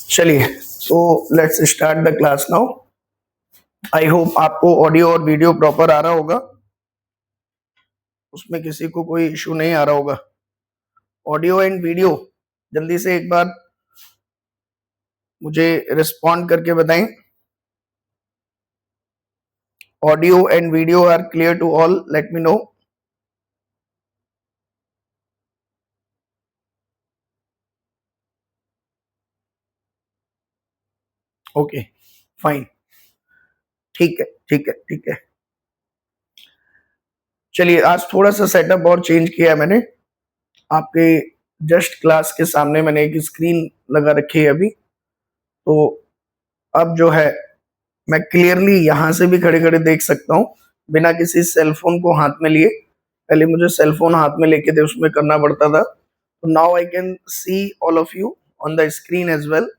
चलिए, so let's start the class now. I hope आपको audio और वीडियो प्रॉपर आ रहा होगा, उसमें किसी को कोई इशू नहीं आ रहा होगा। ऑडियो एंड वीडियो जल्दी से एक बार मुझे रिस्पॉन्ड करके बताएं। Audio and video are clear to all, let me know. Okay, fine, ठीक है ठीक है ठीक है। चलिए, आज थोड़ा सा सेटअप और चेंज किया है मैंने। आपके जस्ट क्लास के सामने मैंने एक स्क्रीन लगा रखी है अभी, तो अब जो है मैं क्लियरली यहां से भी खड़े खड़े देख सकता हूँ बिना किसी सेलफोन को हाथ में लिए। पहले मुझे सेलफोन हाथ में लेके उसमें करना पड़ता था, तो now I can see all of you on the screen as well.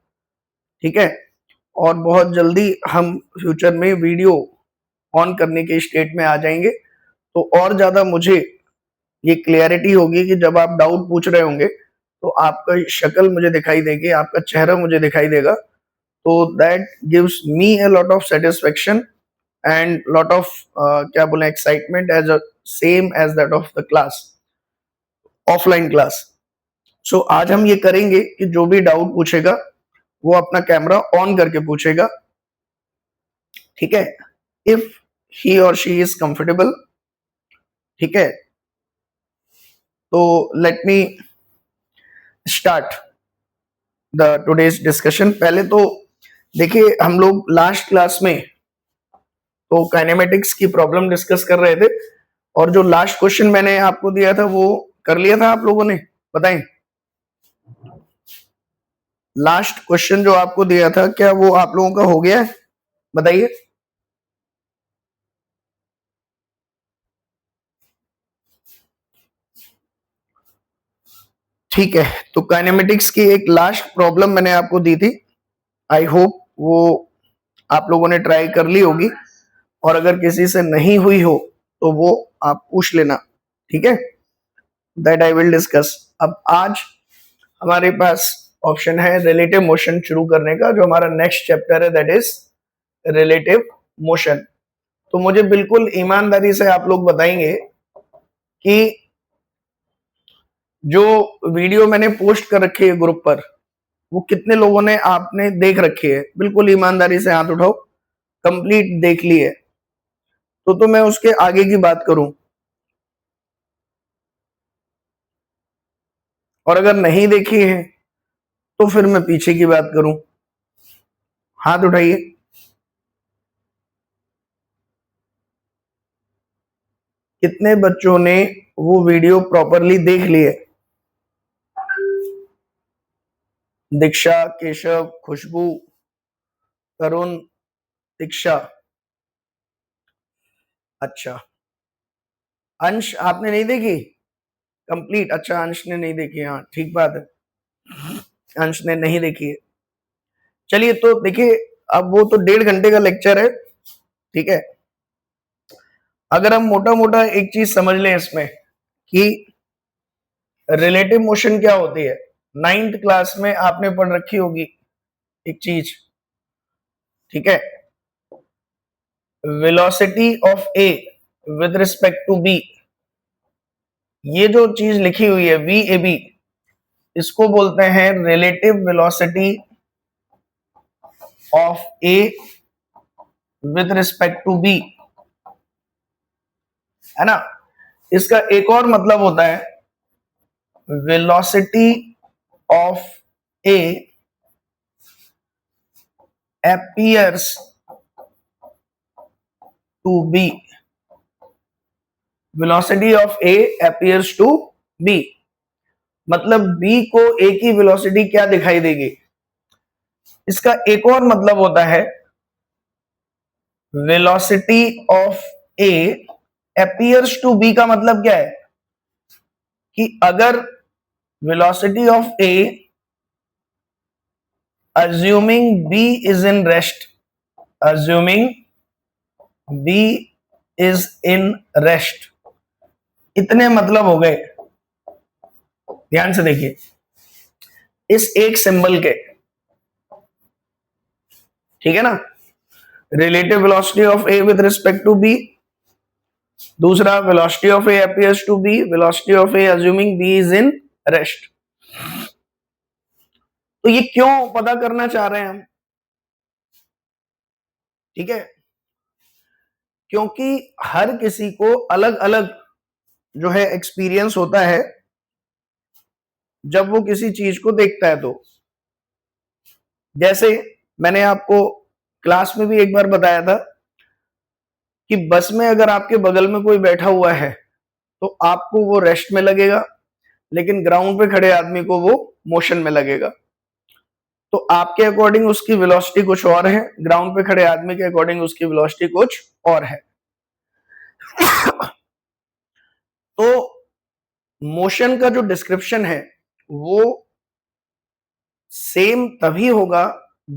ठीक है, और बहुत जल्दी हम फ्यूचर में वीडियो ऑन करने के स्टेट में आ जाएंगे, तो और ज्यादा मुझे ये क्लियरिटी होगी कि जब आप डाउट पूछ रहे होंगे तो आपका शक्ल मुझे दिखाई देगी, आपका चेहरा मुझे दिखाई देगा। तो that gives me a lot of satisfaction and lot of क्या बोले excitement as a same as that of the class, offline class. So आज हम ये करेंगे कि जो भी डाउट पूछेगा वो अपना कैमरा ऑन करके पूछेगा। ठीक है, इफ ही और शी इज कंफर्टेबल। ठीक है, तो let me start the today's discussion. पहले तो देखिए, हम लोग लास्ट क्लास में तो काइनेमेटिक्स की प्रॉब्लम डिस्कस कर रहे थे, और जो लास्ट क्वेश्चन मैंने आपको दिया था वो कर लिया था आप लोगों ने, बताएं। लास्ट क्वेश्चन जो आपको दिया था क्या वो आप लोगों का हो गया है, बताइए। ठीक है, तो काइनेमेटिक्स की एक लास्ट प्रॉब्लम मैंने आपको दी थी। आई होप वो आप लोगों ने ट्राई कर ली होगी, और अगर किसी से नहीं हुई हो तो वो आप पूछ लेना। ठीक है, दैट आई विल डिस्कस। अब आज हमारे पास ऑप्शन है रिलेटिव मोशन शुरू करने का, जो हमारा नेक्स्ट चैप्टर है, दैट इज रिलेटिव मोशन। तो मुझे बिल्कुल ईमानदारी से आप लोग बताएंगे कि जो वीडियो मैंने पोस्ट कर रखी है ग्रुप पर, वो कितने लोगों ने आपने देख रखी है। बिल्कुल ईमानदारी से हाथ उठाओ, कंप्लीट देख ली है तो मैं उसके आगे की बात करूं, और अगर नहीं देखी है तो फिर मैं पीछे की बात करूं। हाथ उठाइए। कितने बच्चों ने वो वीडियो प्रॉपरली देख ली है? दीक्षा, केशव, खुशबू, तरुण, दीक्षा। अच्छा, अंश आपने नहीं देखी कंप्लीट? अच्छा, अंश ने नहीं देखी, हाँ ठीक बात है, अंश ने नहीं देखी है। चलिए, तो देखिए, अब वो तो 1.5 घंटे का लेक्चर है। ठीक है, अगर हम मोटा मोटा एक चीज समझ लें इसमें कि रिलेटिव मोशन क्या होती है, 9th क्लास में आपने पढ़ रखी होगी एक चीज। ठीक है, velocity of A with respect to B, ये जो चीज लिखी हुई है वी ए बी, इसको बोलते हैं relative velocity of A with respect to B, है ना। इसका एक और मतलब होता है velocity of A appears to b, velocity of a appears to b, मतलब b को a की वेलोसिटी क्या दिखाई देगी। इसका एक और मतलब होता है velocity of A appears to b, का मतलब क्या है कि अगर velocity of A assuming b is in rest, assuming b is in rest, इतने मतलब हो गए। ध्यान से देखिए, इस एक सिंबल के ठीक है ना, relative velocity of A with respect to B, दूसरा velocity of A appears to B, velocity of A assuming B is in rest. तो ये क्यों पता करना चाह रहे हैं हम? ठीक है, क्योंकि हर किसी को अलग अलग जो है एक्सपीरियंस होता है जब वो किसी चीज को देखता है। तो जैसे मैंने आपको क्लास में भी एक बार बताया था कि बस में अगर आपके बगल में कोई बैठा हुआ है तो आपको वो रेस्ट में लगेगा, लेकिन ग्राउंड पे खड़े आदमी को वो मोशन में लगेगा। तो आपके अकॉर्डिंग उसकी वेलोसिटी कुछ और है, ग्राउंड पे खड़े आदमी के अकॉर्डिंग उसकी वेलोसिटी कुछ और है। तो मोशन का जो डिस्क्रिप्शन है वो सेम तभी होगा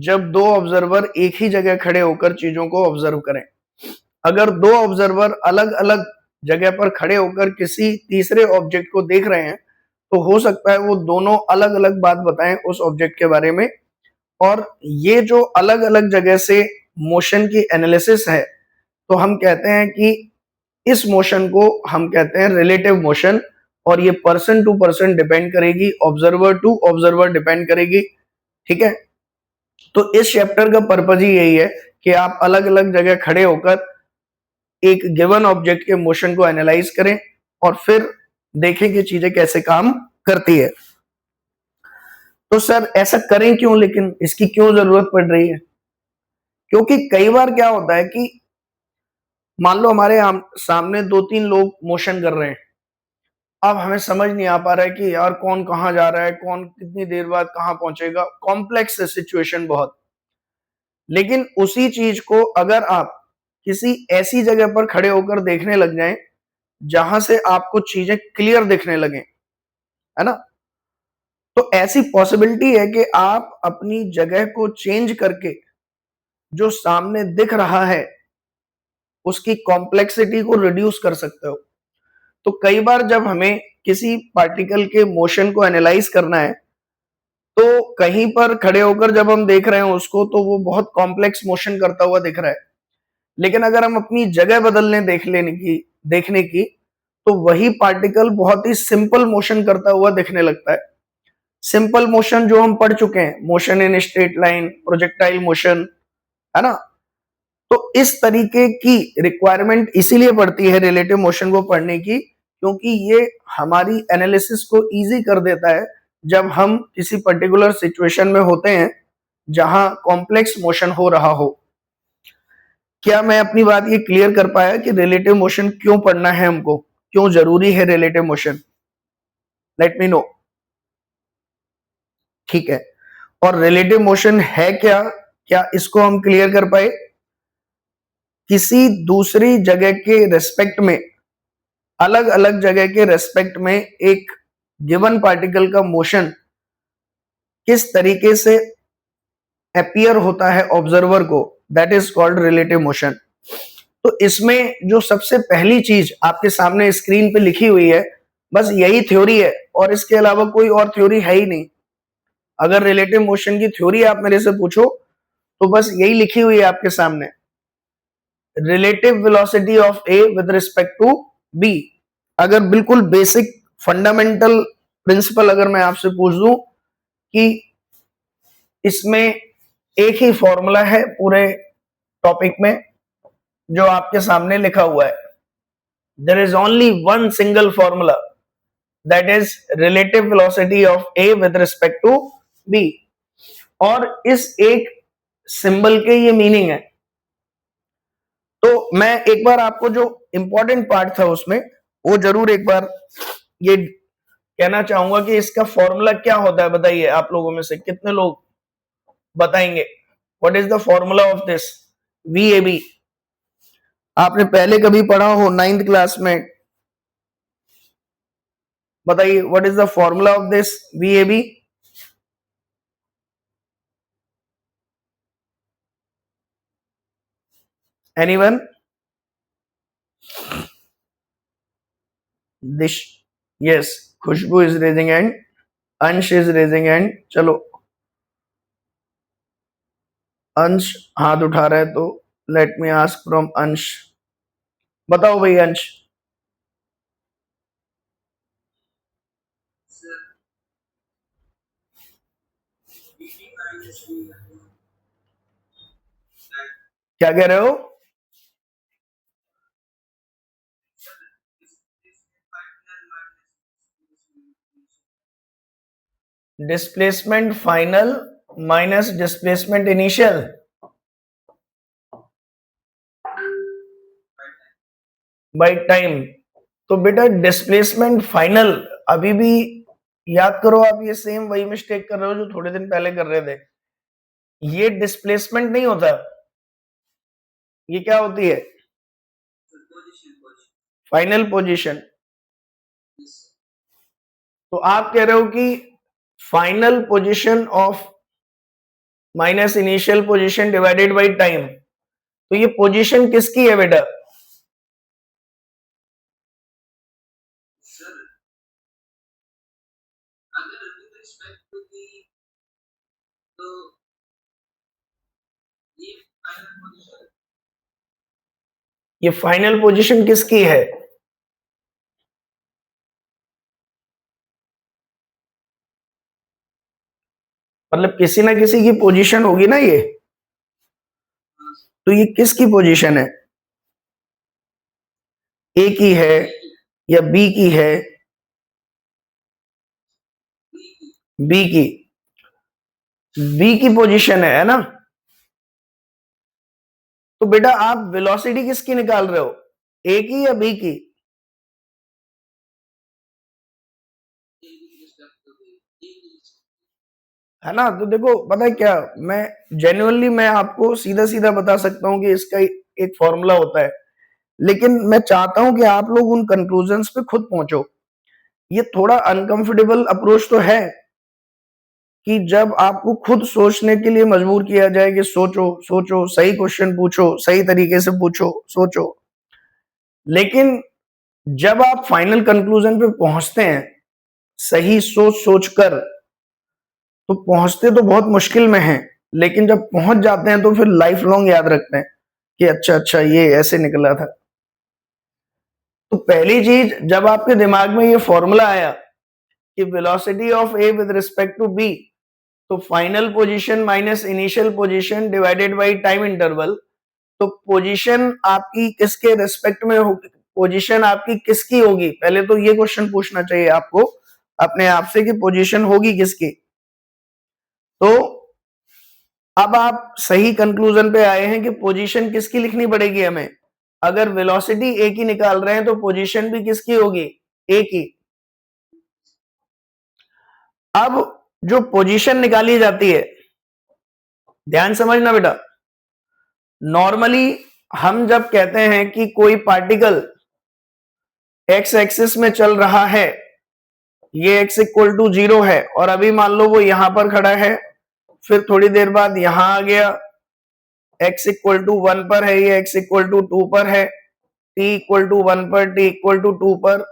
जब दो ऑब्जर्वर एक ही जगह खड़े होकर चीजों को ऑब्जर्व करें। अगर दो ऑब्जर्वर अलग अलग जगह पर खड़े होकर किसी तीसरे ऑब्जेक्ट को देख रहे हैं तो हो सकता है वो दोनों अलग अलग बात बताएं उस ऑब्जेक्ट के बारे में। और ये जो अलग अलग जगह से मोशन की एनालिसिस है, तो हम कहते हैं कि इस मोशन को हम कहते हैं रिलेटिव मोशन, और ये पर्सन टू पर्सन डिपेंड करेगी, ऑब्जर्वर टू ऑब्जर्वर डिपेंड करेगी। ठीक है, तो इस चैप्टर का पर्पज ही यही है कि आप अलग अलग जगह खड़े होकर एक गिवन ऑब्जेक्ट के मोशन को एनालाइज करें और फिर देखें कि चीजें कैसे काम करती है। तो सर ऐसा करें क्यों, लेकिन इसकी क्यों जरूरत पड़ रही है? क्योंकि कई बार क्या होता है कि मान लो हमारे सामने दो तीन लोग मोशन कर रहे हैं, अब हमें समझ नहीं आ पा रहा है कि यार कौन कहाँ जा रहा है, कौन कितनी देर बाद कहाँ पहुंचेगा, कॉम्प्लेक्स है सिचुएशन बहुत। लेकिन उसी चीज को अगर आप किसी ऐसी जगह पर खड़े होकर देखने लग जाएं जहां से आपको चीजें क्लियर दिखने लगे, है ना, तो ऐसी पॉसिबिलिटी है कि आप अपनी जगह को चेंज करके जो सामने दिख रहा है उसकी कॉम्प्लेक्सिटी को रिड्यूस कर सकते हो। तो कई बार जब हमें किसी पार्टिकल के मोशन को एनालाइज करना है तो कहीं पर खड़े होकर जब हम देख रहे हैं उसको तो वो बहुत कॉम्प्लेक्स मोशन करता हुआ दिख रहा है, लेकिन अगर हम अपनी जगह बदलने देखने की तो वही पार्टिकल बहुत ही सिंपल मोशन करता हुआ दिखने लगता है। सिंपल मोशन जो हम पढ़ चुके हैं, motion in straight line, projectile motion, है ना। तो इस तरीके की रिक्वायरमेंट इसीलिए पड़ती है रिलेटिव मोशन को पढ़ने की, क्योंकि ये हमारी एनालिसिस को इजी कर देता है जब हम किसी पर्टिकुलर सिचुएशन में होते हैं जहां कॉम्प्लेक्स मोशन हो रहा हो। क्या मैं अपनी बात ये क्लियर कर पाया कि रिलेटिव मोशन क्यों पढ़ना है हमको, क्यों जरूरी है relative motion? Late me no. ठीक है, और रिलेटिव मोशन है क्या, क्या इसको हम क्लियर कर पाए? किसी दूसरी जगह के रेस्पेक्ट में, अलग अलग जगह के रेस्पेक्ट में एक गिवन पार्टिकल का मोशन किस तरीके से अपीयर होता है ऑब्जर्वर को, that is called relative motion. तो इसमें जो सबसे पहली चीज आपके सामने स्क्रीन पे लिखी हुई है बस यही थ्योरी है, और इसके अलावा कोई और थ्योरी है ही नहीं। अगर रिलेटिव मोशन की थ्योरी आप मेरे से पूछो तो बस यही लिखी हुई है आपके सामने, relative velocity of A with respect to B. अगर बिल्कुल बेसिक फंडामेंटल प्रिंसिपल अगर मैं आपसे पूछ दूं कि इसमें एक ही फॉर्मूला है पूरे टॉपिक में जो आपके सामने लिखा हुआ है, there is only one single formula, that is relative velocity of A with respect to B. और इस एक सिंबल के ये मीनिंग है। तो मैं एक बार आपको जो इंपॉर्टेंट पार्ट था उसमें वो जरूर एक बार ये कहना चाहूंगा कि इसका फॉर्मूला क्या होता है। बताइए आप लोगों में से कितने लोग बताएंगे what is the formula of this V A B? आपने पहले कभी पढ़ा हो 9th क्लास में? बताइए what is the formula of this V A B? Anyone? दिश, yes, Khushboo is raising hand, Ansh is raising hand. चलो अंश हाथ उठा रहा है, तो लेट मी आस्क फ्रॉम अंश। बताओ भाई अंश। क्या कह रहे हो? Displacement final minus displacement initial by time. तो बेटा डिस्प्लेसमेंट फाइनल, अभी भी याद करो, आप ये सेम वही मिस्टेक कर रहे हो जो थोड़े दिन पहले कर रहे थे। ये डिस्प्लेसमेंट नहीं होता, ये क्या होती है? Final position. तो आप कह रहे हो कि final position of minus initial position divided by time. तो ये पोजीशन किसकी है बेटा? ये फाइनल पोजीशन किसकी है? मतलब किसी ना किसी की पोजीशन होगी ना ये। तो ये किसकी पोजीशन है? ए की है या बी की है? बी की। बी की पोजीशन है ना? तो बेटा आप वेलोसिटी किसकी निकाल रहे हो, ए की या बी की? है ना? तो देखो पता है क्या, मैं जेन्युइनली मैं आपको सीधा सीधा बता सकता हूं कि इसका एक फॉर्मूला होता है, लेकिन मैं चाहता हूं कि आप लोग उन कंक्लूजन्स पे खुद पहुंचो। ये थोड़ा अनकंफर्टेबल अप्रोच तो है कि जब आपको खुद सोचने के लिए मजबूर किया जाए कि सोचो सोचो, सही क्वेश्चन पूछो, सही तरीके से पूछो, सोचो। लेकिन जब आप फाइनल कंक्लूजन पे पहुंचते हैं सही सोच सोचकर, तो पहुंचते तो बहुत मुश्किल में हैं, लेकिन जब पहुंच जाते हैं तो फिर लाइफ लॉन्ग याद रखते हैं कि अच्छा अच्छा ये ऐसे निकला था। तो पहली चीज, जब आपके दिमाग में ये फॉर्मूला आया कि velocity of A with respect to B, तो final position minus initial position divided by time interval, तो पोजीशन आपकी किसके रिस्पेक्ट में होगी? पोजीशन आपकी किसकी होगी? पहले तो ये क्वेश्चन पूछना चाहिए आपको अपने आप से कि पोजीशन होगी किसकी। तो अब आप सही कंक्लूजन पे आए हैं कि पोजीशन किसकी लिखनी पड़ेगी हमें। अगर वेलोसिटी ए की निकाल रहे हैं तो पोजीशन भी किसकी होगी? ए की। अब जो पोजीशन निकाली जाती है, ध्यान समझना बेटा, नॉर्मली हम जब कहते हैं कि कोई पार्टिकल एक्स एक्सिस में चल रहा है, ये एक्स इक्वल टू 0 है, और अभी मान लो वो यहां पर खड़ा है, फिर थोड़ी देर बाद यहां आ गया, x इक्वल टू 1 पर है, ये x इक्वल टू 2 पर है, t इक्वल टू 1 पर, t इक्वल टू 2 पर।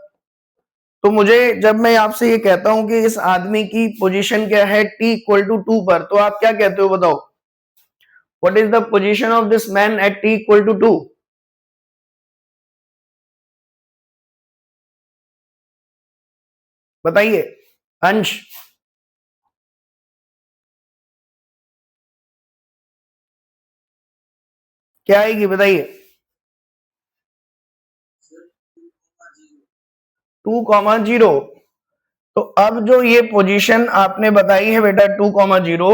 तो मुझे जब मैं आपसे ये कहता हूं कि इस आदमी की पोजीशन क्या है t इक्वल टू 2 पर, तो आप क्या कहते हो बताओ? What is the position of this man at t equal to 2? बताइए अंश। क्या आएगी बताइए? 2,0। तो अब जो ये पोजीशन आपने बताई है बेटा 2,0,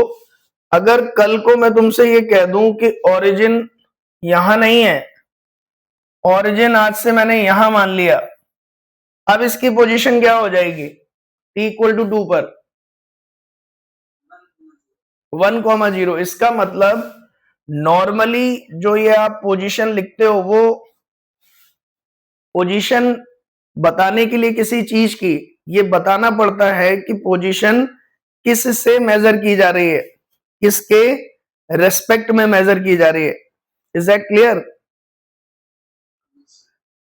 अगर कल को मैं तुमसे ये कह दूं कि ओरिजिन यहां नहीं है, ओरिजिन आज से मैंने यहां मान लिया, अब इसकी पोजीशन क्या हो जाएगी t इक्वल टू 2 पर? 1,0। इसका मतलब नॉर्मली जो ये आप पोजीशन लिखते हो, वो पोजीशन बताने के लिए किसी चीज की ये बताना पड़ता है कि पोजीशन किस से मेजर की जा रही है, किसके रेस्पेक्ट में मेजर की जा रही है। Is that clear?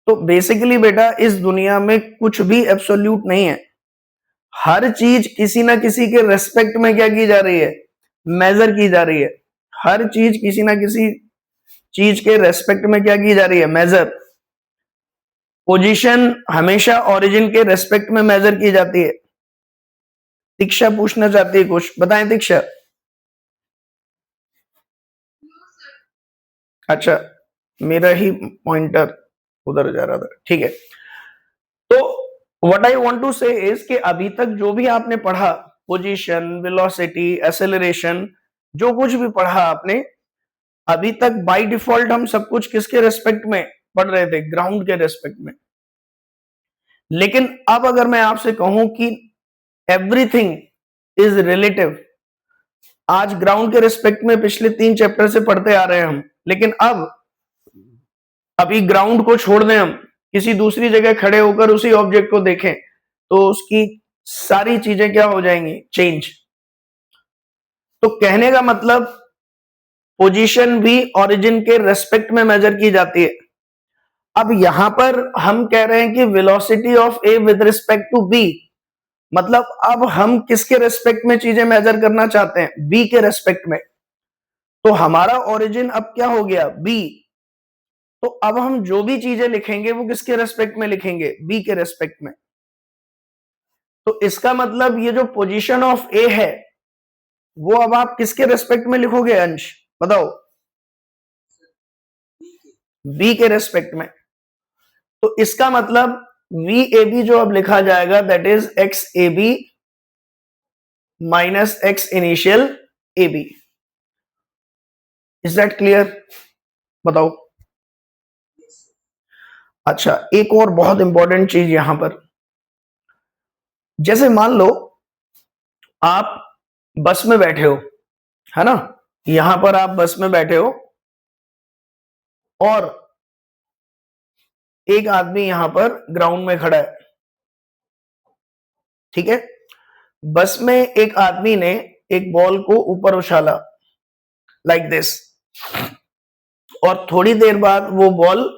तो बेसिकली बेटा इस दुनिया में कुछ भी एब्सोल्यूट नहीं है, हर चीज किसी ना किसी के रेस्पेक्ट में क्या की जा रही है? मेजर की जा रही है। हर चीज किसी ना किसी चीज के रेस्पेक्ट में क्या की जा रही है, मेजर। पोजीशन हमेशा ओरिजिन के रेस्पेक्ट में मेजर की जाती है। दीक्षा पूछना चाहती है कुछ, बताएं दीक्षा। अच्छा, मेरा ही पॉइंटर उधर जा रहा था, ठीक है। तो व्हाट आई वांट टू से इज कि अभी तक जो भी आपने पढ़ा, पोजीशन, वेलोसिटी, एक्सेलरेशन, जो कुछ भी पढ़ा आपने अभी तक, बाय डिफॉल्ट हम सब कुछ किसके रेस्पेक्ट में पढ़ रहे थे, ग्राउंड के रेस्पेक्ट में। लेकिन अब अगर मैं आपसे कहूं कि एवरीथिंग इज रिलेटिव, आज ग्राउंड के रेस्पेक्ट में पिछले 3 चैप्टर से पढ़ते आ रहे हैं हम, लेकिन अब अभी ग्राउंड को छोड़ दें, हम किसी दूसरी जगह खड़े होकर उसी ऑब्जेक्ट को देखें तो उसकी सारी चीजें क्या हो जाएंगी, चेंज। तो कहने का मतलब पोजीशन भी ओरिजिन के रेस्पेक्ट में मेजर की जाती है। अब यहां पर हम कह रहे हैं कि velocity of A with respect to B, मतलब अब हम किसके रेस्पेक्ट में चीजें मेजर करना चाहते हैं, बी के रेस्पेक्ट में। तो हमारा ओरिजिन अब क्या हो गया, बी। तो अब हम जो भी चीजें लिखेंगे वो किसके रेस्पेक्ट में लिखेंगे, बी के रेस्पेक्ट में। तो इसका मतलब ये जो पोजीशन ऑफ ए है वो अब आप किसके रेस्पेक्ट में लिखोगे अंश, बताओ। बी के रेस्पेक्ट में। तो इसका मतलब वी ए बी जो अब लिखा जाएगा that is X A B minus X initial A B. Is that clear, बताओ। अच्छा, एक और बहुत इंपॉर्टेंट चीज यहां पर, जैसे मान लो आप बस में बैठे हो, है ना, यहां पर आप बस में बैठे हो और एक आदमी यहां पर ग्राउंड में खड़ा है, ठीक है। बस में एक आदमी ने एक बॉल को ऊपर उछाला लाइक दिस, और थोड़ी देर बाद वो बॉल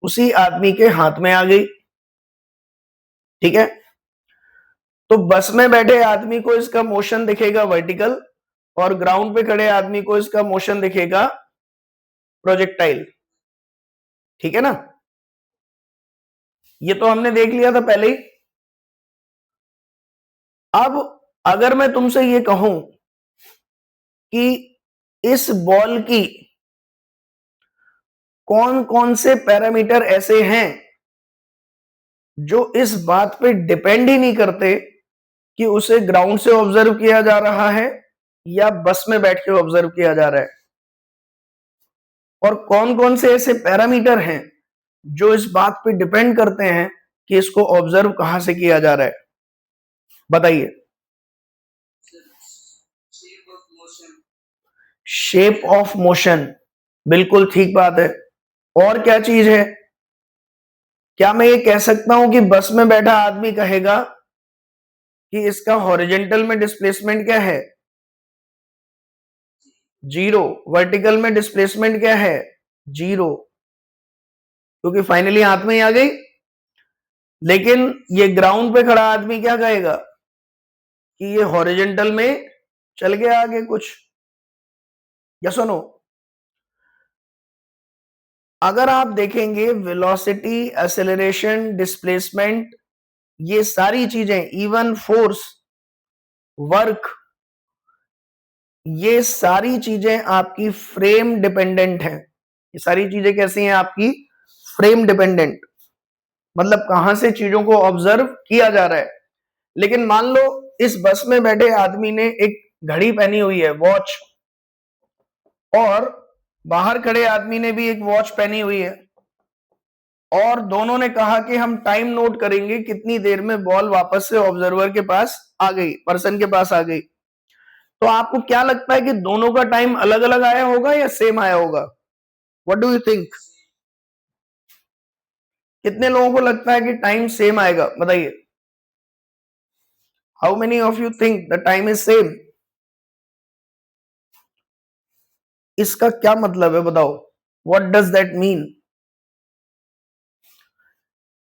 उसी आदमी के हाथ में आ गई, ठीक है। तो बस में बैठे आदमी को इसका मोशन दिखेगा वर्टिकल, और ग्राउंड पे खड़े आदमी को इसका मोशन दिखेगा प्रोजेक्टाइल, ठीक है ना। ये तो हमने देख लिया था पहले ही। अब अगर मैं तुमसे ये कहूं कि इस बॉल की कौन कौन से पैरामीटर ऐसे हैं जो इस बात पे डिपेंड ही नहीं करते कि उसे ग्राउंड से ऑब्जर्व किया जा रहा है या बस में बैठ के ऑब्जर्व किया जा रहा है, और कौन कौन से ऐसे पैरामीटर हैं जो इस बात पे डिपेंड करते हैं कि इसको ऑब्जर्व कहां से किया जा रहा है, बताइए। शेप ऑफ मोशन, बिल्कुल ठीक बात है। और क्या चीज है, क्या मैं ये कह सकता हूं कि बस में बैठा आदमी कहेगा कि इसका हॉरिजेंटल में डिस्प्लेसमेंट क्या है, 0। वर्टिकल में डिस्प्लेसमेंट क्या है, 0, क्योंकि फाइनली हाथ में ही आ गई। लेकिन ये ग्राउंड पे खड़ा आदमी क्या कहेगा कि ये हॉरिजेंटल में चल गया आगे कुछ, या सुनो। अगर आप देखेंगे वेलोसिटी, एक्सेलरेशन, डिस्प्लेसमेंट, ये सारी चीजें, इवन फोर्स, वर्क, ये सारी चीजें आपकी फ्रेम डिपेंडेंट हैं। ये सारी चीजें कैसी हैं आपकी, फ्रेम डिपेंडेंट, मतलब कहां से चीजों को ऑब्जर्व किया जा रहा है। लेकिन मान लो इस बस में बैठे आदमी ने एक घड़ी पहनी हुई है, वॉच, और बाहर खड़े आदमी ने भी एक वॉच पहनी हुई है, और दोनों ने कहा कि हम टाइम नोट करेंगे कितनी देर में बॉल वापस से ऑब्जर्वर के पास आ गई, पर्सन के पास आ गई। तो आपको क्या लगता है कि दोनों का टाइम अलग अलग आया होगा या सेम आया होगा, व्हाट डू यू थिंक। कितने लोगों को लगता है कि टाइम सेम आएगा, बताइए। How many of you think the time is same. इसका क्या मतलब है, बताओ, व्हाट डज दैट मीन,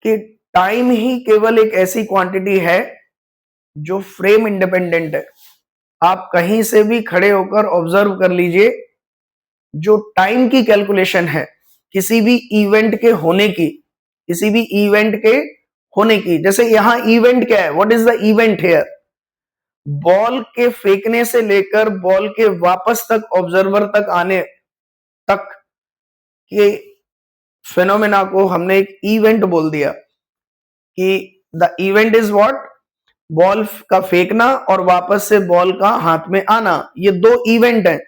कि टाइम ही केवल एक ऐसी क्वांटिटी है जो फ्रेम इंडिपेंडेंट है। आप कहीं से भी खड़े होकर ऑब्जर्व कर लीजिए, जो टाइम की कैलकुलेशन है किसी भी इवेंट के होने की, किसी भी इवेंट के होने की, जैसे यहां इवेंट क्या है, what is the event here, ball के फेंकने से लेकर बॉल के वापस तक ऑब्जर्वर तक आने तक के फेनोमेना को हमने एक इवेंट बोल दिया कि the event is what, ball का फेंकना और वापस से बॉल का हाथ में आना, ये दो इवेंट है।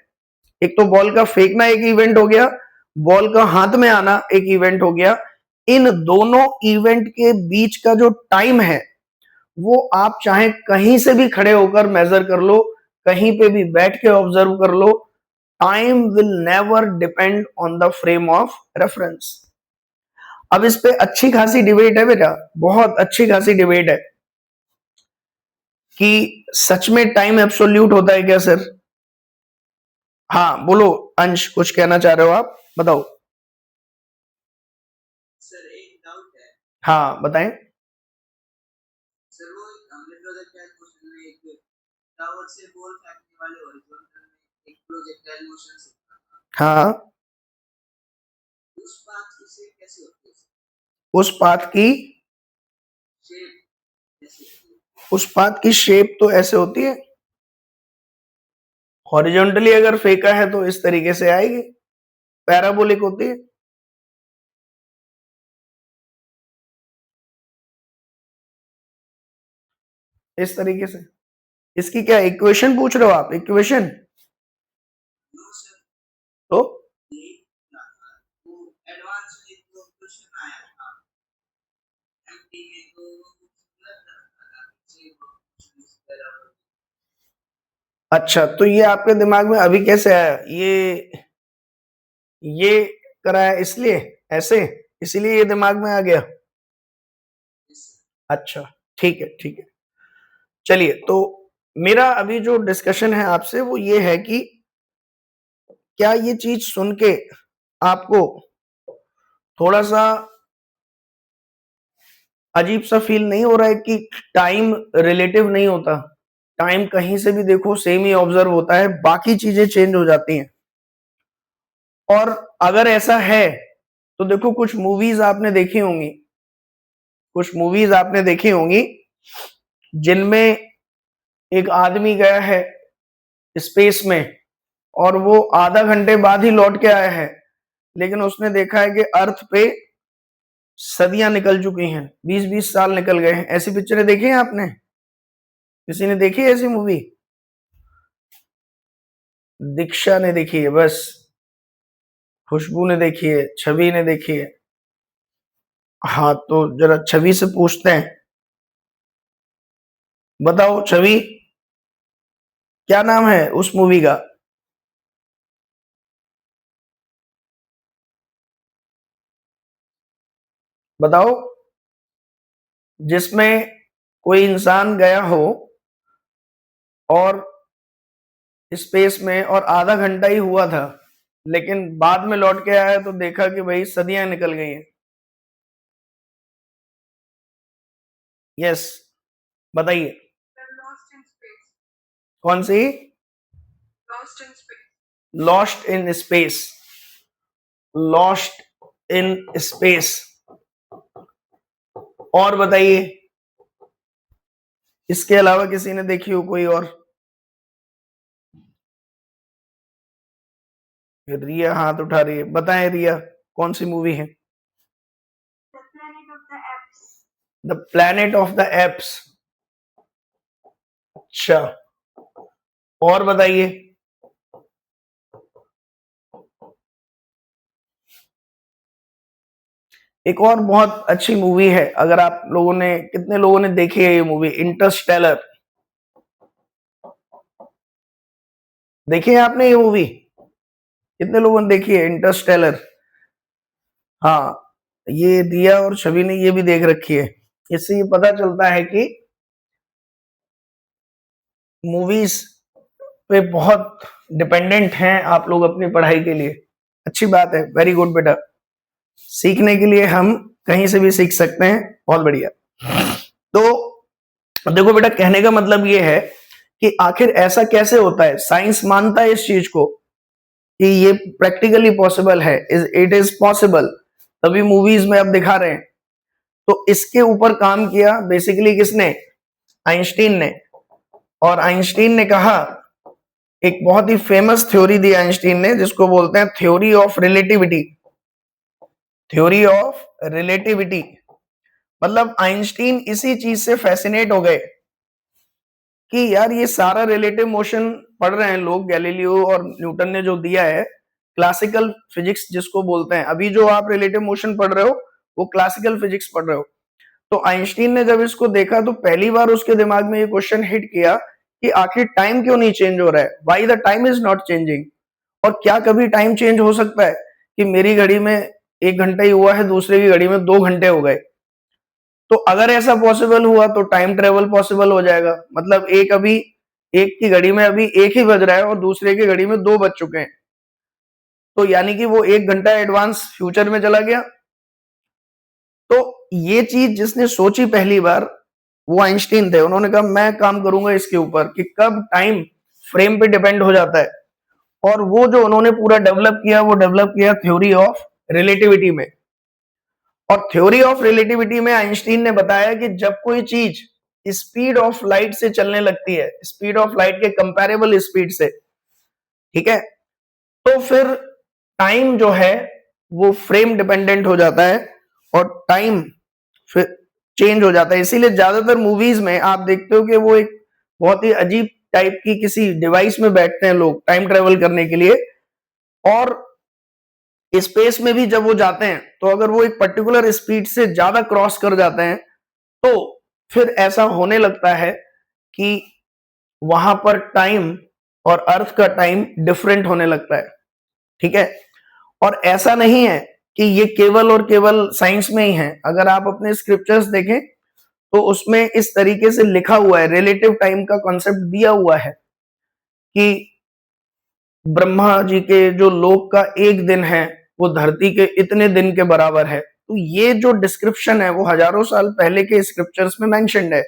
एक तो बॉल का फेंकना एक इवेंट हो गया, बॉल का हाथ में आना एक इवेंट हो गया। इन दोनों इवेंट के बीच का जो टाइम है वो आप चाहे कहीं से भी खड़े होकर मेजर कर लो, कहीं पे भी बैठ के ऑब्जर्व कर लो, time will never depend on the frame of reference. अब इस पे अच्छी खासी डिबेट है बेटा, बहुत अच्छी खासी डिबेट है कि सच में टाइम एब्सोल्यूट होता है क्या सर। हाँ बोलो अंश, कुछ कहना चाह रहे हो आप, बताओ। सर एक डाउट है। हाँ बताएं। सर वो हमने प्रोजेक्टाइल मोशन में एक टावर से बॉल फेंकने वाले हॉरिजॉन्टल में एक प्रोजेक्टाइल मोशन सीखा था। हाँ उस पाथ की शेप कैसे होती है? उस पाथ की शेप कैसे होती है? उस पाथ की शेप तो ऐसे होती है, हॉरिजॉन्टली अगर फेंका है तो इस तरीके से आएगी, पैराबोलिक होती है। इस तरीके से। इसकी क्या इक्वेशन पूछ रहे हो आप, इक्वेशन? नो सर, तो ये वो एडवांस में एक क्वेश्चन आया था एमपी में, तो वो लग रहा था कि शेप इस तरह। अच्छा, तो ये आपके दिमाग में अभी कैसे आया, ये कराया इसलिए ऐसे, इसीलिए ये दिमाग में आ गया। अच्छा ठीक है ठीक है, चलिए। तो मेरा अभी जो डिस्कशन है आपसे वो ये है कि क्या ये चीज सुन के आपको थोड़ा सा अजीब सा फील नहीं हो रहा है कि टाइम रिलेटिव नहीं होता, टाइम कहीं से भी देखो सेम ही ऑब्जर्व होता है, बाकी चीजें चेंज हो जाती हैं। और अगर ऐसा है तो देखो कुछ मूवीज आपने देखी होंगी, कुछ मूवीज आपने देखी होंगी जिनमें एक आदमी गया है स्पेस में और वो आधा घंटे बाद ही लौट के आया है, लेकिन उसने देखा है कि अर्थ पे सदियां निकल चुकी हैं, 20-20 साल निकल गए हैं। ऐसी पिक्चरें देखी हैं आपने, किसी ने देखी है ऐसी मूवी? दीक्षा ने देखी है बस, खुशबू ने देखी है, छवि ने देखी है। हाँ तो जरा छवि से पूछते हैं, बताओ छवि क्या नाम है उस मूवी का? बताओ, जिसमें कोई इंसान गया हो और स्पेस में और आधा घंटा ही हुआ था, लेकिन बाद में लौट के आया तो देखा कि भाई सदियां निकल गई हैं। यस बताइए। Lost in space. कौन सी? Lost in space. Lost in space, lost in space. और बताइए, इसके अलावा किसी ने देखी हो कोई और? रिया हाथ उठा रही है, बताएं रिया कौन सी मूवी है? The planet of the apps. अच्छा, और बताइए। एक और बहुत अच्छी मूवी है, अगर आप लोगों ने, कितने लोगों ने देखी है ये मूवी, इंटरस्टेलर? देखी है आपने ये मूवी? कितने लोगों ने देखी है इंटरस्टेलर? हाँ, ये दिया और छवि ने ये भी देख रखी है। इससे ये पता चलता है कि मूवीज पे बहुत डिपेंडेंट हैं आप लोग अपनी पढ़ाई के लिए। अच्छी बात है, वेरी गुड बेटा, सीखने के लिए हम कहीं से भी सीख सकते हैं, बहुत बढ़िया। तो देखो बेटा, कहने का मतलब ये है कि आखिर ऐसा कैसे होता है, साइंस मानता है इस चीज को कि ये प्रैक्टिकली पॉसिबल है, इट इज पॉसिबल, तभी मूवीज में अब दिखा रहे हैं। तो इसके ऊपर काम किया बेसिकली किसने, आइंस्टीन ने। और आइंस्टीन ने कहा, एक बहुत ही फेमस थ्योरी दी आइंस्टीन ने जिसको बोलते हैं theory of relativity. Theory of relativity मतलब आइंस्टीन इसी चीज से फैसिनेट हो गए कि यार ये सारा रिलेटिव मोशन पढ़ रहे हैं लोग, गैलीलियो और न्यूटन ने जो दिया है, क्लासिकल फिजिक्स जिसको बोलते हैं। अभी जो आप रिलेटिव मोशन पढ़ रहे हो वो क्लासिकल फिजिक्स पढ़ रहे हो। तो आइंस्टीन ने जब इसको देखा तो पहली बार उसके दिमाग में ये क्वेश्चन हिट किया कि आखिर टाइम क्यों नहीं चेंज हो रहा है, why the time is not changing. और क्या कभी टाइम चेंज हो सकता है कि मेरी घड़ी में 1 घंटा ही हुआ है, दूसरे की घड़ी में 2 घंटे हो गए। तो अगर ऐसा पॉसिबल हुआ तो टाइम ट्रेवल पॉसिबल हो जाएगा। मतलब एक की घड़ी में अभी 1 ही बज रहा है और दूसरे की घड़ी में 2 बज चुके हैं, तो यानी कि वो 1 घंटा एडवांस फ्यूचर में चला गया। तो ये चीज जिसने सोची पहली बार वो आइंस्टीन थे। उन्होंने कहा मैं काम करूंगा इसके ऊपर कि कब टाइम फ्रेम पे डिपेंड हो जाता है। और वो जो उन्होंने पूरा डेवलप किया वो डेवलप किया थ्योरी ऑफ रिलेटिविटी में। और थ्योरी ऑफ रिलेटिविटी में आइंस्टीन ने बताया कि जब कोई चीज स्पीड ऑफ लाइट से चलने लगती है, स्पीड ऑफ लाइट के कंपैरेबल स्पीड से, ठीक है, तो फिर टाइम जो है वो फ्रेम डिपेंडेंट हो जाता है और टाइम फिर चेंज हो जाता है। इसीलिए ज्यादातर मूवीज में आप देखते हो कि वो एक बहुत ही अजीब टाइप की किसी डिवाइस में बैठते हैं लोग टाइम ट्रेवल करने के लिए। और स्पेस में भी जब वो जाते हैं तो अगर वो एक पर्टिकुलर स्पीड से ज्यादा क्रॉस कर जाते हैं तो फिर ऐसा होने लगता है कि वहां पर टाइम और अर्थ का टाइम डिफरेंट होने लगता है, ठीक है। और ऐसा नहीं है कि ये केवल और केवल साइंस में ही है। अगर आप अपने स्क्रिप्चर्स देखें तो उसमें इस तरीके से लिखा हुआ है, रिलेटिव टाइम का कॉन्सेप्ट दिया हुआ है कि ब्रह्मा जी के जो लोक का एक दिन है वो धरती के इतने दिन के बराबर है। तो ये जो डिस्क्रिप्शन है वो हजारों साल पहले के स्क्रिप्चर्स में मेंशन्ड है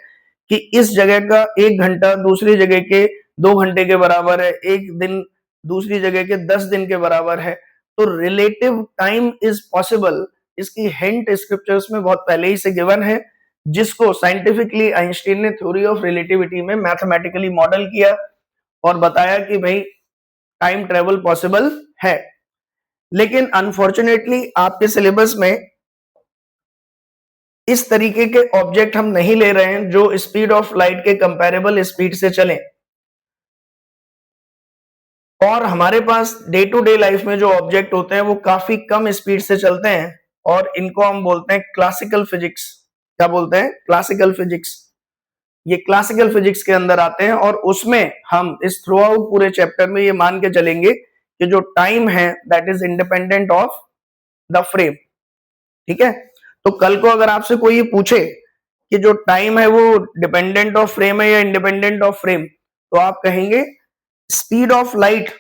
कि इस जगह का 1 घंटा दूसरी जगह के 2 घंटे के बराबर है, एक दिन दूसरी जगह के 10 दिन के बराबर है। तो रिलेटिव टाइम इज पॉसिबल, इसकी हिंट स्क्रिप्चर्स में बहुत पहले ही से गिवन है, जिसको साइंटिफिकली आइंस्टीन ने थ्योरी ऑफ रिलेटिविटी में मैथमेटिकली मॉडल किया और बताया कि भाई टाइम ट्रेवल पॉसिबल है। लेकिन अनफॉर्चुनेटली आपके सिलेबस में इस तरीके के ऑब्जेक्ट हम नहीं ले रहे हैं जो स्पीड ऑफ लाइट के कंपैरेबल स्पीड से चलें। और हमारे पास डे टू डे लाइफ में जो ऑब्जेक्ट होते हैं वो काफी कम स्पीड से चलते हैं और इनको हम बोलते हैं क्लासिकल फिजिक्स। क्या बोलते हैं? Classical physics. ये क्लासिकल फिजिक्स के अंदर आते हैं और उसमें हम इस थ्रू आउट पूरे चैप्टर में ये मान के चलेंगे कि जो टाइम है that is independent of the frame, ठीक है। तो कल को अगर आपसे कोई ये पूछे कि जो टाइम है वो डिपेंडेंट ऑफ फ्रेम है या इंडिपेंडेंट ऑफ फ्रेम, तो आप कहेंगे स्पीड ऑफ लाइट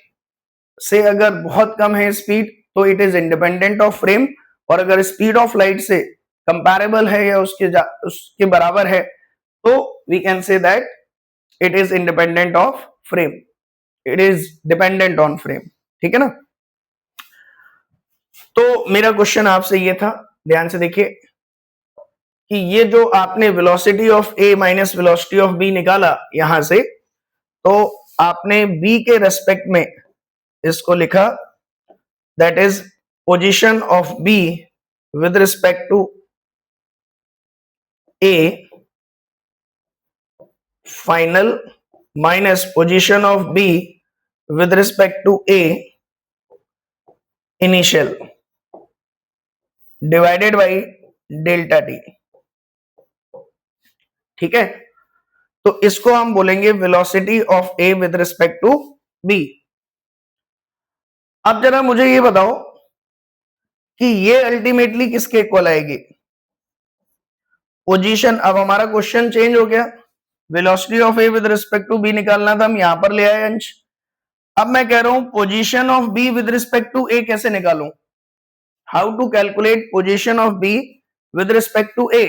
से अगर बहुत कम है स्पीड तो it is independent of frame, और अगर स्पीड ऑफ लाइट से कंपैरेबल है या उसके बराबर है तो we can say that it is independent of frame, it is dependent on frame, ठीक है ना। तो मेरा क्वेश्चन आपसे ये था, ध्यान से देखिए कि ये जो आपने velocity of A minus velocity of B निकाला यहां से, तो आपने बी के रेस्पेक्ट में इसको लिखा that is position of B with respect to A final minus position of B with respect to A initial divided by delta T, ठीक है। तो इसको हम बोलेंगे velocity of A with respect to B. अब जरा मुझे ये बताओ कि ये अल्टीमेटली किसके इक्वल आएगी? पोजीशन। अब हमारा क्वेश्चन चेंज हो गया, velocity of A with respect to B निकालना था, हम यहां पर ले आए अंश। अब मैं कह रहा हूं position of B with respect to A कैसे निकालूं? How to calculate position of B with respect to A?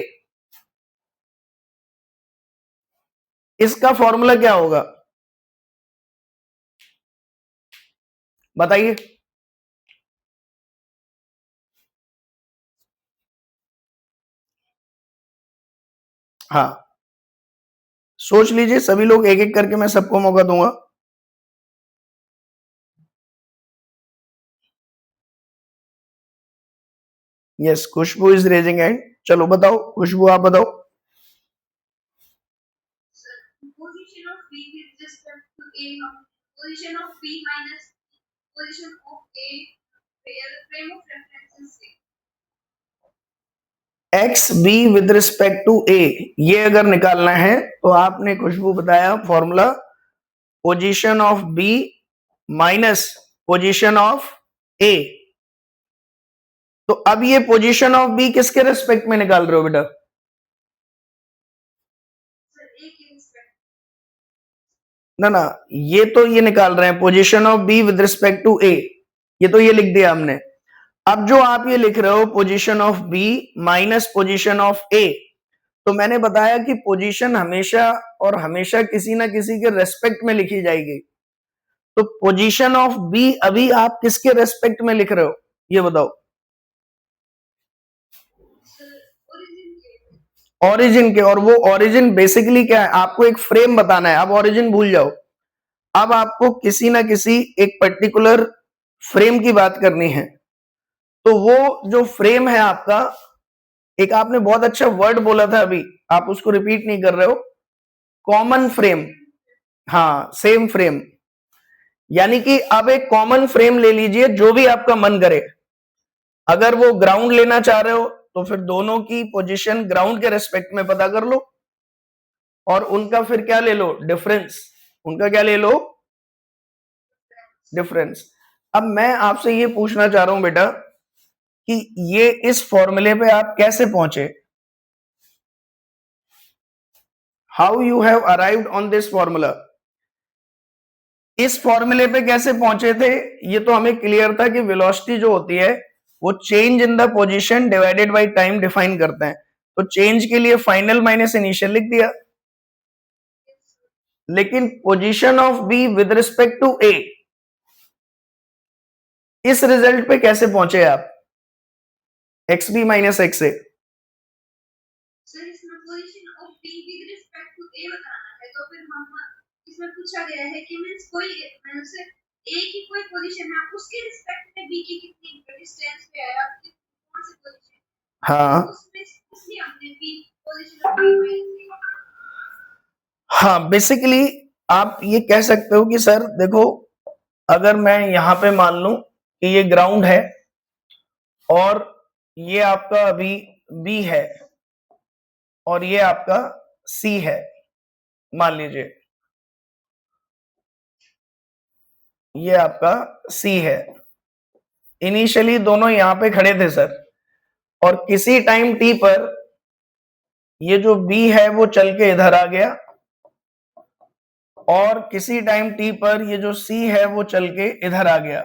इसका फॉर्मूला क्या होगा? बताइए। हाँ, सोच लीजिए सभी लोग एक एक करके, मैं सबको मौका दूंगा। Yes, Khushboo is raising hand. चलो बताओ खुशबू, आप बताओ। Position of B with respect to A, position of B minus position of A, where frame of reference is C. X B with respect to A, ये अगर निकालना है तो आपने खुशबू बताया formula position of B minus position of A. तो अब ये पोजीशन ऑफ बी किसके रिस्पेक्ट में निकाल रहे हो बेटा? Sir, A की respect. ना, ये तो ये निकाल रहे हैं position of B with respect to A, ये तो ये लिख दिया हमने। अब जो आप ये लिख रहे हो position of B minus position of A, तो मैंने बताया कि पोजीशन हमेशा और हमेशा किसी ना किसी के रेस्पेक्ट में लिखी जाएगी। तो पोजीशन ऑफ बी अभी आप किसके रेस्पेक्ट में लिख रहे हो, ये बताओ। ओरिजिन के। और वो ओरिजिन बेसिकली क्या है, आपको एक फ्रेम बताना है। अब ओरिजिन भूल जाओ, अब आपको किसी ना किसी एक पर्टिकुलर फ्रेम की बात करनी है। तो वो जो फ्रेम है आपका, एक आपने बहुत अच्छा वर्ड बोला था अभी, आप उसको रिपीट नहीं कर रहे हो, कॉमन फ्रेम। हाँ, सेम फ्रेम। यानी कि अब एक कॉमन फ्रेम ले लीजिए जो भी आपका मन करे। अगर वो ग्राउंड लेना चाह रहे हो तो फिर दोनों की पोजीशन ग्राउंड के रेस्पेक्ट में पता कर लो, और उनका फिर क्या ले लो, डिफरेंस। उनका क्या ले लो, डिफरेंस। अब मैं आपसे ये पूछना चाह रहा हूं बेटा कि ये इस फॉर्मूले पे आप कैसे पहुंचे, how you have arrived on this formula. इस फॉर्मूले पे कैसे पहुंचे थे, ये तो हमें क्लियर था कि वेलोसिटी जो होती है वो change in the position divided by time define करते हैं। तो चेंज के लिए फाइनल माइनस इनिशियल लिख दिया। लेकिन position of B with respect to A, इस रिजल्ट पे कैसे पहुंचे आप, X B minus X A. Sir इसमें position of B with respect to A बताना है, तो फिर हम इसमें पूछा गया है कि मींस कोई से ए की कोई पोजीशन है, उसके रिस्पेक्ट में बी की कितनी डिस्टेंस पे है, आप कौन सी पोजीशन। हाँ, उसमें इसलिए हमने B position of B minus. हाँ, बेसिकली आप ये कह सकते हो कि सर देखो, अगर मैं यहां पे मान लूं कि ये ग्राउंड है और ये आपका अभी बी है और ये आपका सी है, मान लीजिए ये आपका सी है। इनिशियली दोनों यहां पे खड़े थे सर, और किसी टाइम टी पर ये जो बी है वो चल के इधर आ गया, और किसी टाइम टी पर ये जो सी है वो चल के इधर आ गया।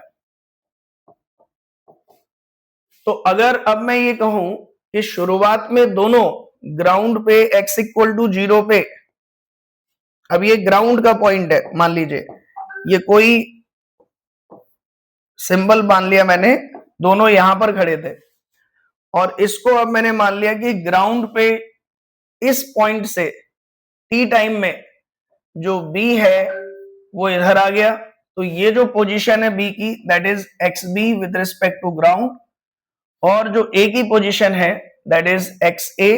तो अगर अब मैं ये कहूं कि शुरुआत में दोनों ग्राउंड पे x इक्वल टू 0 पे, अब ये ग्राउंड का पॉइंट है, मान लीजिए ये कोई सिंबल मान लिया मैंने, दोनों यहां पर खड़े थे, और इसको अब मैंने मान लिया कि ग्राउंड पे इस पॉइंट से टी टाइम में जो बी है वो इधर आ गया। तो ये जो पोजीशन है बी की, that is X B with respect to ground, और जो ए की पोजीशन है that is X A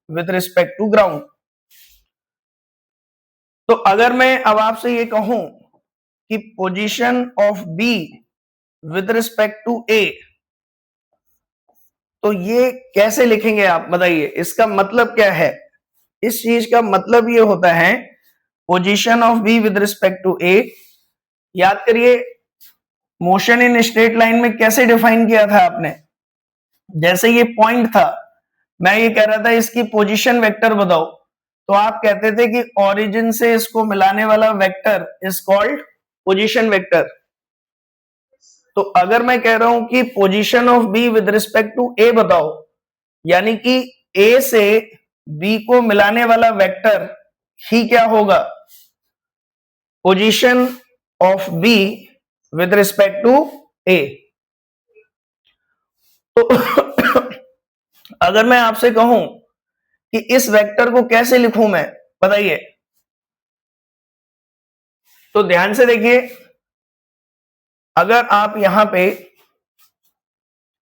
with respect to ground. तो अगर मैं अब आपसे ये कहूं कि position of B with respect to A, तो ये कैसे लिखेंगे आप बताइए, इसका मतलब क्या है। इस चीज का मतलब ये होता है position of B with respect to A. याद करिए मोशन इन स्ट्रेट लाइन में कैसे डिफाइन किया था आपने, जैसे ये पॉइंट था, मैं ये कह रहा था इसकी पोजीशन वेक्टर बताओ, तो आप कहते थे कि ओरिजिन से इसको मिलाने वाला vector is called position vector. तो अगर मैं कह रहा हूं कि position of B with respect to A बताओ, यानी कि ए से बी को मिलाने वाला वेक्टर ही क्या होगा, position of B with respect to A. तो अगर मैं आपसे कहूं कि इस वेक्टर को कैसे लिखूं मैं, बताइए। तो ध्यान से देखिए, अगर आप यहां पे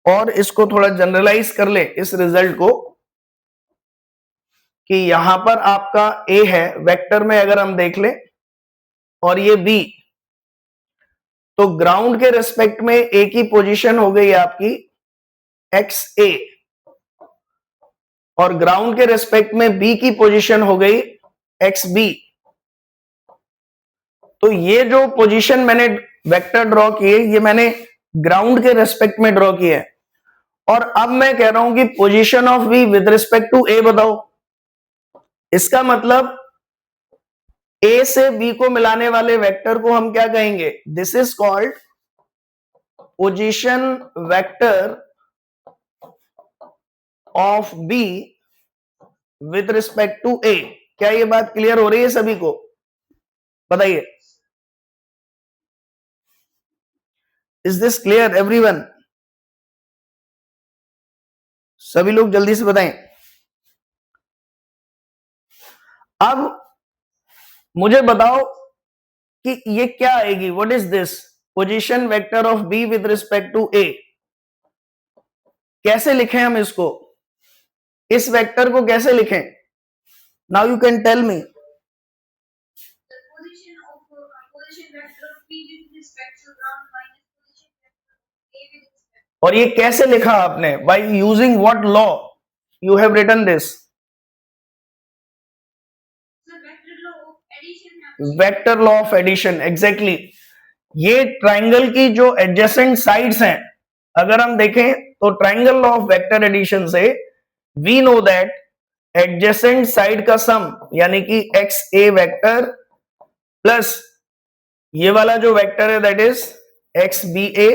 और इसको थोड़ा जनरलाइज कर ले इस रिजल्ट को, कि यहां पर आपका ए है वेक्टर में, अगर हम देख ले, और ये बी, तो ग्राउंड के रेस्पेक्ट में ए की पोजीशन हो गई आपकी एक्स ए, और ग्राउंड के रेस्पेक्ट में बी की पोजीशन हो गई एक्स बी। तो ये जो पोजीशन मैंने वेक्टर ड्रॉ किए, ये मैंने ग्राउंड के रेस्पेक्ट में ड्रॉ किए। और अब मैं कह रहा हूं कि position of B with respect to A बताओ। इसका मतलब ए से बी को मिलाने वाले वेक्टर को हम क्या कहेंगे? This is called position vector of B with respect to A. क्या ये बात क्लियर हो रही है सभी को? बताइए, इज दिस क्लियर एवरीवन? सभी लोग जल्दी से बताएं। अब मुझे बताओ कि ये क्या आएगी, what is this position vector of B with respect to A. कैसे लिखें हम इसको, इस वेक्टर को कैसे लिखें? Now you can tell me. और ये कैसे लिखा आपने? By using what law you have written this? Vector law of addition, exactly. ये ट्राइंगल की जो एडजेसेंट साइड्स हैं, अगर हम देखें तो triangle law of vector addition से we know that adjacent side का सम, यानी कि एक्स ए वेक्टर प्लस ये वाला जो वेक्टर है दैट इज एक्स बी ए,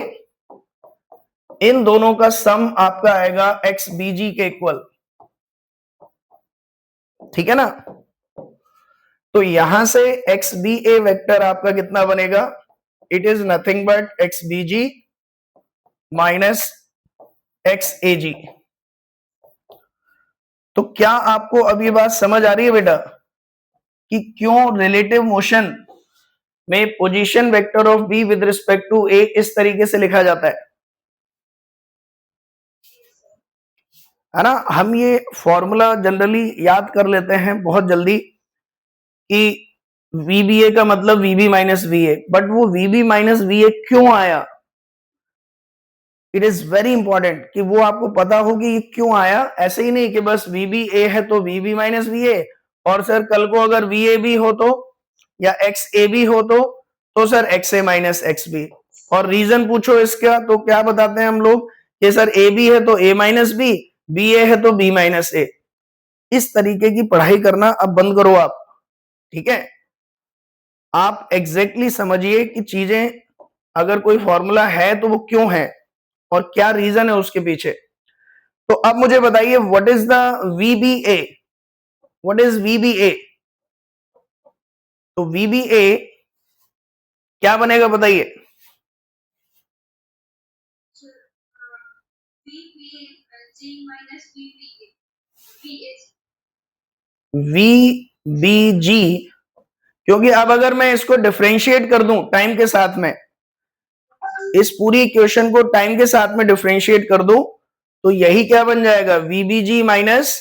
इन दोनों का सम आपका आएगा एक्स बी जी के इक्वल। ठीक है ना? तो यहां से एक्स बी ए वेक्टर आपका कितना बनेगा? It is nothing but X B G minus X A G. तो क्या आपको अब ये बात समझ आ रही है बेटा कि क्यों रिलेटिव मोशन में position vector of B with respect to A इस तरीके से लिखा जाता है ना? हम ये फॉर्मूला जनरली याद कर लेते हैं बहुत जल्दी कि वीबीए का मतलब VB minus V A, but वो वीबी माइनस वी ए क्यों आया? इट इज वेरी इंपॉर्टेंट कि वो आपको पता हो कि ये क्यों आया। ऐसे ही नहीं कि बस वीबी ए है तो वीबी माइनस वी ए, और सर कल को अगर वी ए बी हो तो, या एक्स ए बी हो तो सर एक्स ए माइनस एक्स बी। और रीजन पूछो इसका तो क्या बताते हैं हम लोग कि सर ए बी है तो ए माइनस बी ए है तो बी माइनस ए। इस तरीके की पढ़ाई करना अब बंद करो आप, ठीक है? आप एग्जैक्टली समझिए कि चीजें, अगर कोई फॉर्मूला है तो वो क्यों है और क्या रीजन है उसके पीछे। तो अब मुझे बताइए what is the VBA? What is VBA? तो वीबीए क्या बनेगा बताइए? वीबीजी, क्योंकि अब अगर मैं इसको डिफरेंशिएट कर दूं टाइम के साथ में, इस पूरी इक्वेशन को टाइम के साथ में डिफरेंशिएट कर दूं, तो यही क्या बन जाएगा? VBG minus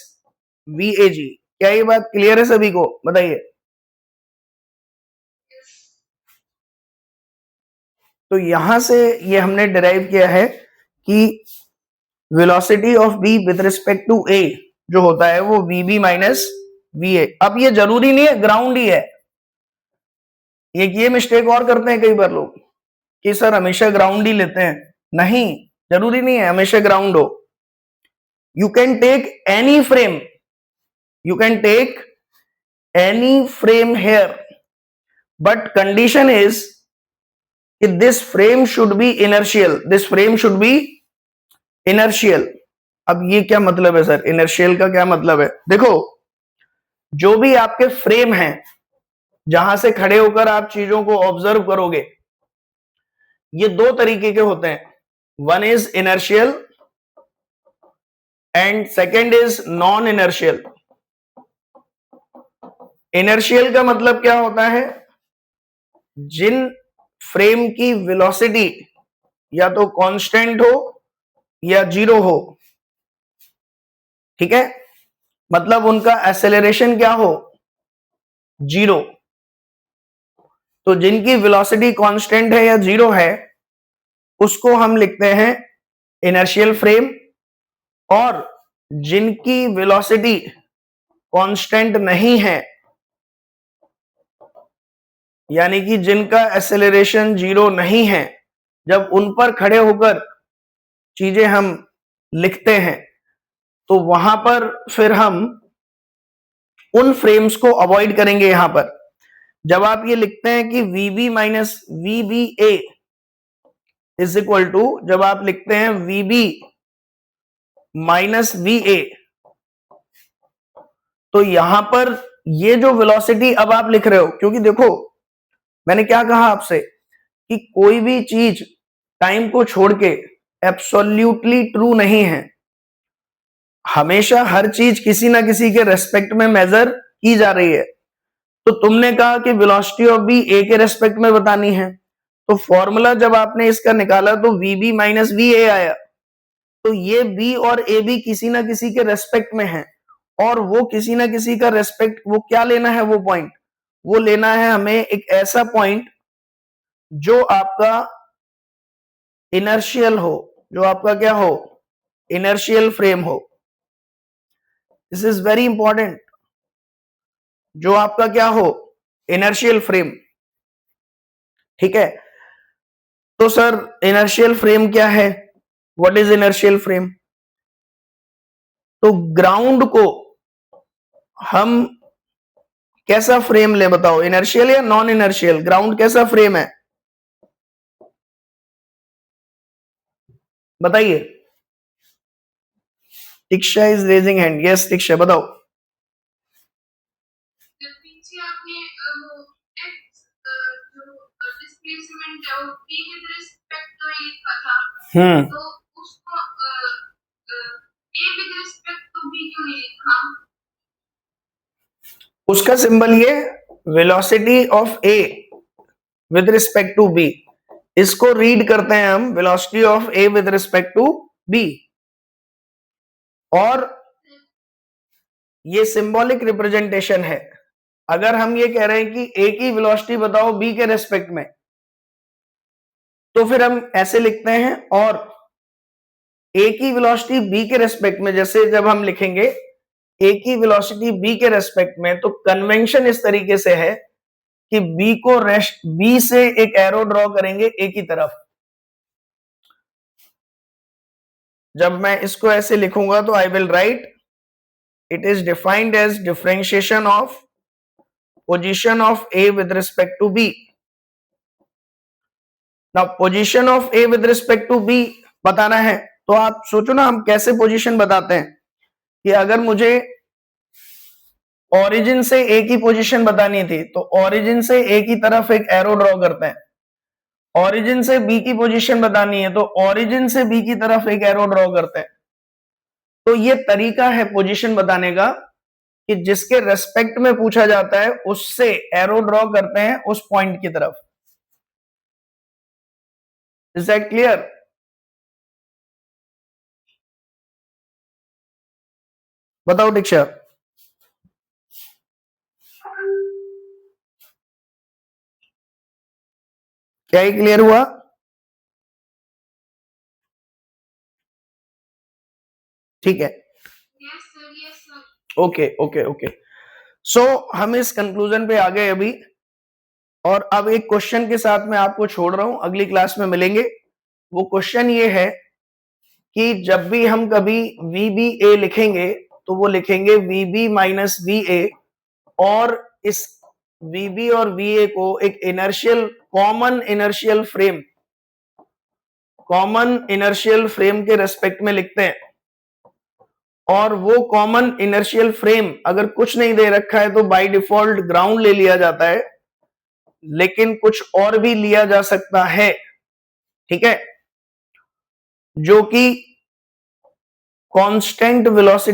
वीएजी। क्या ये बात क्लियर है सभी को? बताइए। तो यहां से ये हमने डिराइव किया है कि velocity of B with respect to A जो होता है वो वीबी माइनस वीए। अब ये जरूरी नहीं है ग्राउंड ही है। एक ये मिस्टेक और करते हैं कई बार लोग कि सर हमेशा ग्राउंड ही लेते हैं। नहीं, जरूरी नहीं है हमेशा ग्राउंड हो। You can take any frame, you can take any frame here, but condition is this frame should be inertial, this frame should be inertial. अब ये क्या मतलब है सर? इनर्शियल का क्या मतलब है? देखो, जो भी आपके फ्रेम हैं जहां से खड़े होकर आप चीजों को ऑब्जर्व करोगे, ये दो तरीके के होते हैं, one is inertial and second is non inertial. Inertial का मतलब क्या होता है, जिन फ्रेम की वेलोसिटी या तो कांस्टेंट हो या जीरो हो, ठीक है, मतलब उनका एक्सेलरेशन क्या हो, जीरो। तो जिनकी वेलोसिटी कांस्टेंट है या जीरो है उसको हम लिखते हैं इनर्शियल फ्रेम, और जिनकी वेलोसिटी कांस्टेंट नहीं है यानी कि जिनका एक्सेलरेशन जीरो नहीं है, जब उन पर खड़े होकर चीजें हम लिखते हैं तो वहां पर फिर हम उन फ्रेम्स को अवॉइड करेंगे। यहां पर जब आप ये लिखते हैं कि VB minus VBA is equal to, जब आप लिखते हैं VB माइनस VA, तो यहां पर ये जो वेलोसिटी अब आप लिख रहे हो, क्योंकि देखो मैंने क्या कहा आपसे कि कोई भी चीज टाइम को छोड़ के एब्सोल्यूटली ट्रू नहीं है, हमेशा हर चीज किसी ना किसी के रेस्पेक्ट में मेजर की जा रही है। तो तुमने कहा कि वेलोसिटी ऑफ बी ए के रेस्पेक्ट में बतानी है, तो फॉर्मूला जब आपने इसका निकाला तो VB माइनस VA आया। तो ये B और AB किसी ना किसी के रेस्पेक्ट में है, और वो किसी ना किसी का रेस्पेक्ट, वो क्या लेना है, वो पॉइंट, वो लेना है हमें एक ऐसा पॉइंट जो आपका इनर्शियल हो, जो आपका क्या हो, इनर्शियल फ्रेम हो। दिस इज वेरी इंपॉर्टेंट, जो आपका क्या हो, इनर्शियल फ्रेम, ठीक है। तो सर इनर्शियल फ्रेम क्या है, व्हाट इज इनर्शियल फ्रेम? तो ग्राउंड को हम कैसा फ्रेम ले, बताओ, इनर्शियल या नॉन इनर्शियल? ग्राउंड कैसा फ्रेम है, बताइए। दीक्षा इज रेजिंग हैंड, यस दीक्षा बताओ। पीछे आपने वो एक्स जो डिस्प्लेसमेंट है वो p विद रिस्पेक्ट टू लिखा था, तो उसको a with respect to b क्यों नहीं लिखा? उसका सिंबल ये velocity of a with respect to b, इसको रीड करते हैं हम velocity of a with respect to b, और ये सिंबॉलिक रिप्रेजेंटेशन है। अगर हम ये कह रहे हैं कि a की वेलोसिटी बताओ b के रेस्पेक्ट में, तो फिर हम ऐसे लिखते हैं, और a की वेलोसिटी b के रेस्पेक्ट में, जैसे जब हम लिखेंगे a की वेलोसिटी b के रेस्पेक्ट में, तो कन्वेंशन इस तरीके से है कि b से एक एरो ड्रॉ करेंगे a की तरफ। जब मैं इसको ऐसे लिखूंगा तो I will write it is defined as differentiation of position of a with respect to b। Now position of a with respect to b बताना है, तो आप सोचो ना हम कैसे पोजीशन बताते हैं, कि अगर मुझे ओरिजिन से a की पोजीशन बतानी थी तो ओरिजिन से a की तरफ एक एरो ड्रॉ करते हैं, ओरिजिन से b की पोजीशन बतानी है तो ओरिजिन से b की तरफ एक एरो ड्रॉ करते हैं। तो ये तरीका है पोजीशन बताने का कि जिसके रेस्पेक्ट में पूछा जाता है उससे एरो ड्रॉ करते हैं उस पॉइंट की तरफ। Is that clear? बताओ दीक्षा। क्या ही क्लियर हुआ? ठीक है, ओके ओके ओके। सो हम इस कंक्लूजन पे आ गए अभी, और अब एक क्वेश्चन के साथ मैं आपको छोड़ रहा हूं, अगली क्लास में मिलेंगे। वो क्वेश्चन ये है कि जब भी हम कभी VBA लिखेंगे तो वो लिखेंगे VB माइनस VA, और इस VB और VA को एक इनर्शियल कॉमन इनर्शियल फ्रेम के रेस्पेक्ट में लिखते हैं, और वो कॉमन इनर्शियल फ्रेम अगर कुछ नहीं दे रखा है तो बाय डिफॉल्ट ग्राउंड ले लिया जाता है, लेकिन कुछ और भी लिया जा सकता है। ठीक है, जो कि कांस्टेंट वेलोसिटी